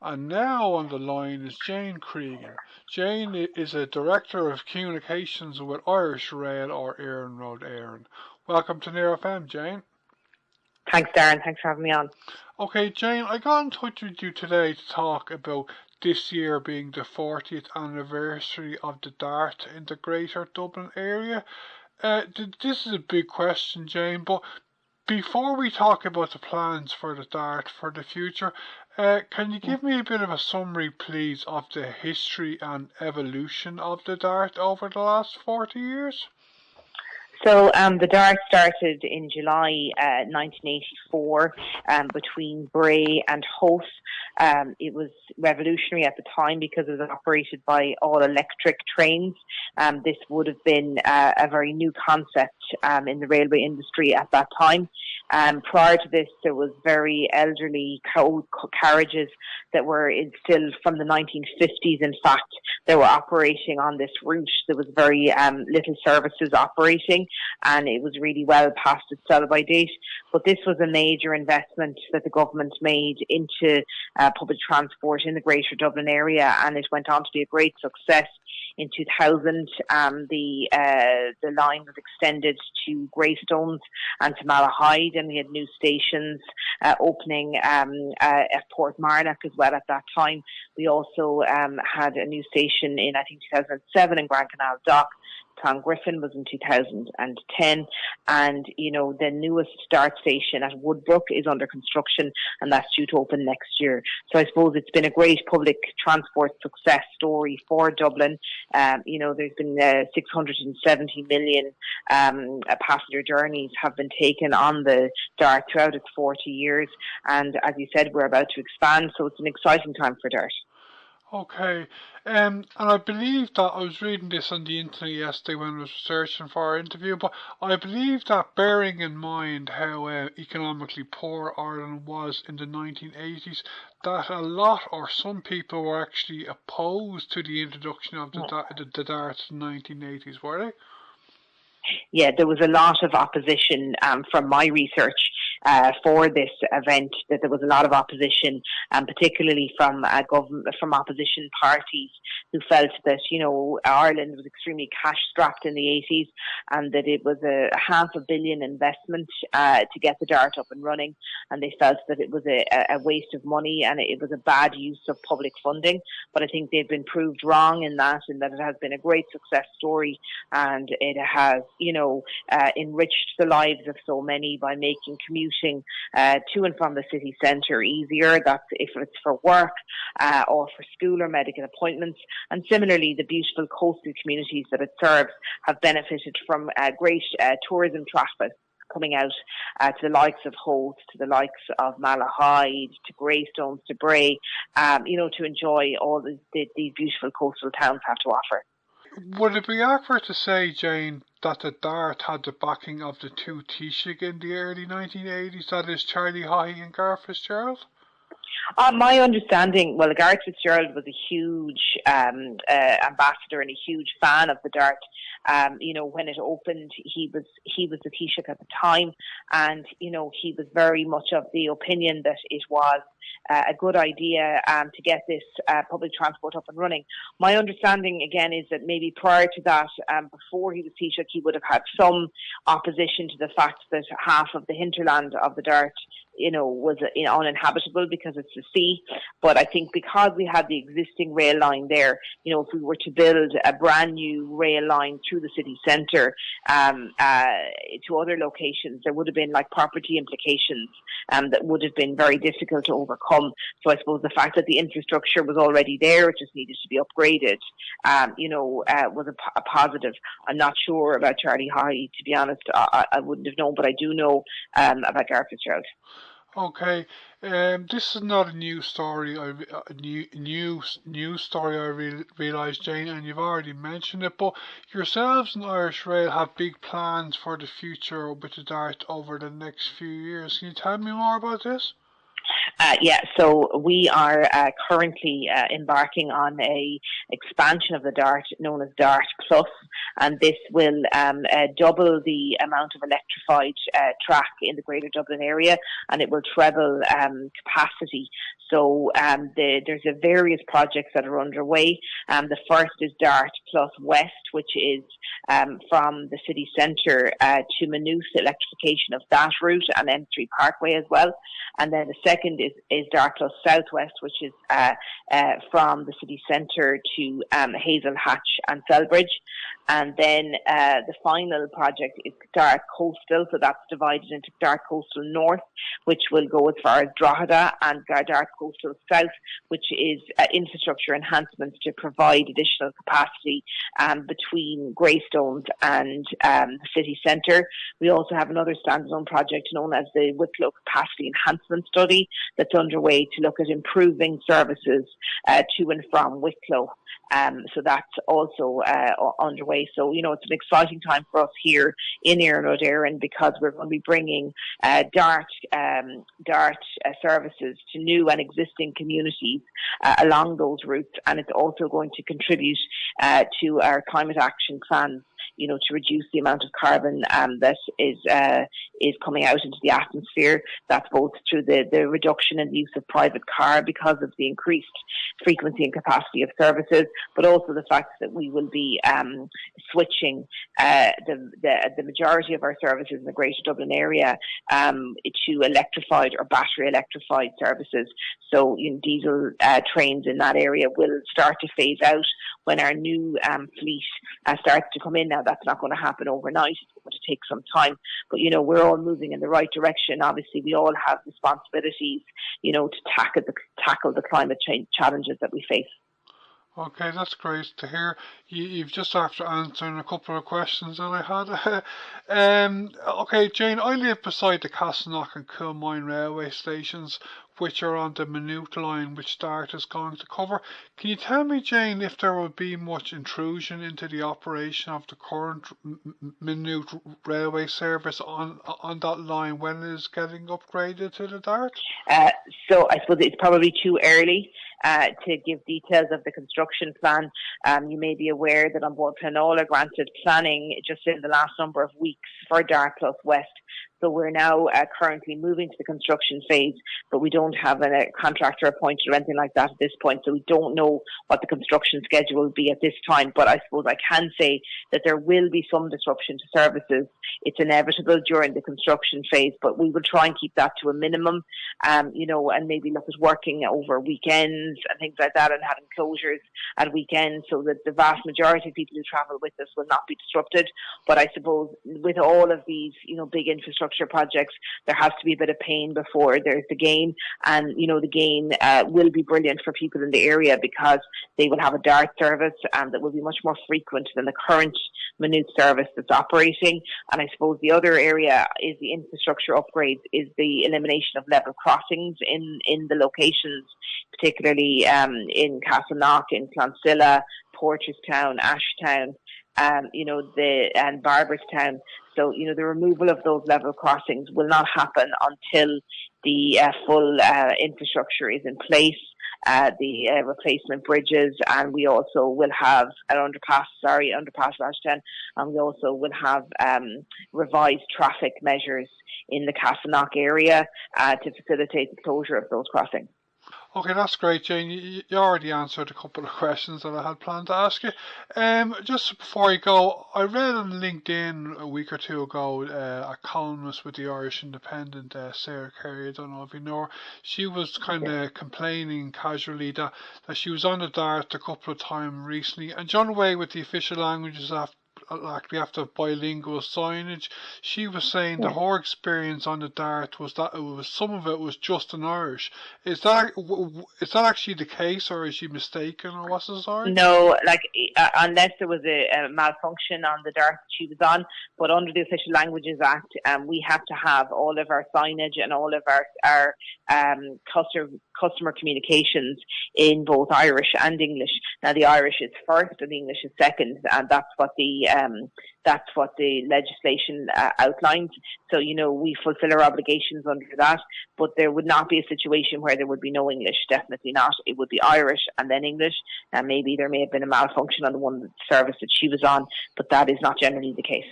And now on the line is Jane Cregan. Jane is a Director of Communications with Irish Rail or Iarnród Éireann. Welcome to Near FM, Jane. Thanks, Darren. Thanks for having me on. Okay, Jane, I got in touch with you today to talk about this year being the 40th anniversary of the DART in the Greater Dublin Area. This is a big question, Jane, but before we talk about the plans for the DART for the future, can you give me a bit of a summary, please, of the history and evolution of the DART over the last 40 years? So the DART started in July 1984 between Bray and Howth. It was revolutionary at the time because it was operated by all electric trains. This would have been a very new concept in the railway industry at that time. Prior to this, there was very elderly carriages that were still from the 1950s. In fact, they were operating on this route. There was very little services operating, and it was really well past its sell-by date. But this was a major investment that the government made into public transport in the Greater Dublin Area, and it went on to be a great success. In 2000, the line was extended to Greystones and to Malahide, and we had new stations opening at Portmarnock as well at that time. We also had a new station in, I think, 2007 in Grand Canal Dock. Clongriffin was in 2010, and the newest DART station at Woodbrook is under construction, and that's due to open next year. So I suppose it's been a great public transport success story for Dublin. There's been 670 million passenger journeys have been taken on the DART throughout its 40 years, and as you said, we're about to expand, so it's an exciting time for DART. Okay, and I believe that I was reading this on the internet yesterday when I was researching for our interview, but I believe that bearing in mind how economically poor Ireland was in the 1980s, that a lot or some people were actually opposed to the introduction of the DART in the 1980s, were they? Yeah, there was a lot of opposition from my research for this event. That there was a lot of opposition, particularly from from opposition parties who felt that Ireland was extremely cash strapped in the 80s, and that it was a $500 million investment to get the DART up and running, and they felt that it was a waste of money and it was a bad use of public funding. But I think they've been proved wrong in that it has been a great success story, and it has enriched the lives of so many by making commuting to and from the city centre easier. That's if it's for work or for school or medical appointments. And similarly, the beautiful coastal communities that it serves have benefited from great tourism traffic coming out to the likes of Howth, to the likes of Malahide, to Greystones, to Bray, to enjoy all these beautiful coastal towns have to offer. Would it be accurate to say, Jane, that the DART had the backing of the two Taoiseach in the early 1980s, that is Charlie Haughey and Garth Fitzgerald? My understanding, Garth Fitzgerald was a huge ambassador and a huge fan of the DART. When it opened, he was the Taoiseach at the time, and he was very much of the opinion that it was a good idea to get this public transport up and running. My understanding, again, is that maybe prior to that, before he was Taoiseach, he would have had some opposition to the fact that half of the hinterland of the DART was uninhabitable because it's the sea. But I think because we had the existing rail line there, if we were to build a brand new rail line through the city centre to other locations, there would have been property implications that would have been very difficult to overcome. So I suppose the fact that the infrastructure was already there, it just needed to be upgraded, was a positive. I'm not sure about Charlie Haughey, to be honest. I wouldn't have known, but I do know about Garth Fitzgerald. Okay, this is not a new story. New story. I realise, Jane, and you've already mentioned it. But yourselves and Irish Rail have big plans for the future with the DART over the next few years. Can you tell me more about this? So we are currently embarking on a expansion of the Dart known as Dart Plus, and this will double the amount of electrified track in the Greater Dublin area, and it will treble capacity. So there's various projects that are underway. The first is Dart Plus West, which is from the city centre to Maynooth, electrification of that route, and M3 Parkway as well. And then the second is Dart Plus Southwest, which is from the city centre to Hazel Hatch and Selbridge. And then the final project is Dart Coastal, so that's divided into Dart Coastal North, which will go as far as Drogheda, and Dart Coastal South, which is infrastructure enhancements to provide additional capacity between Greystones and the city centre. We also have another standalone project known as the Wicklow Capacity Enhancement Study that's underway to look at improving services to and from Wicklow. So that's also underway. So, it's an exciting time for us here in Iarnród Éireann, because we're going to be bringing Dart services to new and existing communities along those routes, and it's also going to contribute to our climate action plans, to reduce the amount of carbon that is coming out into the atmosphere. That's both through the reduction in the use of private car because of the increased frequency and capacity of services, but also the fact that we will be switching the majority of our services in the Greater Dublin area to electrified or battery electrified services. So diesel trains in that area will start to phase out when our new fleet starts to come in. Now, that's not going to happen overnight. It's going to take some time. But, we're all moving in the right direction. Obviously, we all have responsibilities, to tackle the climate change challenges that we face. Okay, that's great to hear. You've just after answering a couple of questions that I had. Okay, Jane, I live beside the Castleknock and Kilmine railway stations, which are on the Maynooth line, which Dart is going to cover. Can you tell me, Jane, if there will be much intrusion into the operation of the current Maynooth railway service on that line when it is getting upgraded to the Dart? So I suppose it's probably too early to give details of the construction plan. You may be aware that on board Planola granted planning just in the last number of weeks for Dart Plus West. So we're now currently moving to the construction phase, but we don't have a contractor appointed or anything like that at this point. So we don't know what the construction schedule will be at this time. But I suppose I can say that there will be some disruption to services. It's inevitable during the construction phase, but we will try and keep that to a minimum, and maybe look at working over weekends and things like that, and having closures at weekends so that the vast majority of people who travel with us will not be disrupted. But I suppose with all of these, big infrastructure projects, there has to be a bit of pain before there's the gain. And, the gain will be brilliant for people in the area, because they will have a Dart service that will be much more frequent than the current Maynooth service that's operating. And I suppose the other area is the infrastructure upgrades, is the elimination of level crossings in the locations, particularly in Castleknock, in Clonsilla, Porterstown, Ashtown, and Barberstown. So, the removal of those level crossings will not happen until the full infrastructure is in place, the replacement bridges, and we also will have an underpass Ashtown, and we also will have revised traffic measures in the Castleknock area to facilitate the closure of those crossings. Okay, that's great, Jane. You already answered a couple of questions that I had planned to ask you. Just before I go, I read on LinkedIn a week or two ago a columnist with the Irish Independent, Sarah Carey, I don't know if you know her. She was kind of complaining casually that she was on the Dart a couple of times recently, and John Way with the official languages we have to have bilingual signage. She was saying that her experience on the Dart was that some of it was just in Irish. Is that actually the case, or is she mistaken, or what's the story? No, unless there was a malfunction on the Dart she was on, but under the Official Languages Act, we have to have all of our signage and all of our customer communications in both Irish and English. Now, the Irish is first and the English is second, and that's what the That's what the legislation outlines. So, we fulfill our obligations under that, but there would not be a situation where there would be no English, definitely not. It would be Irish and then English, and maybe there may have been a malfunction on the one service that she was on, but that is not generally the case.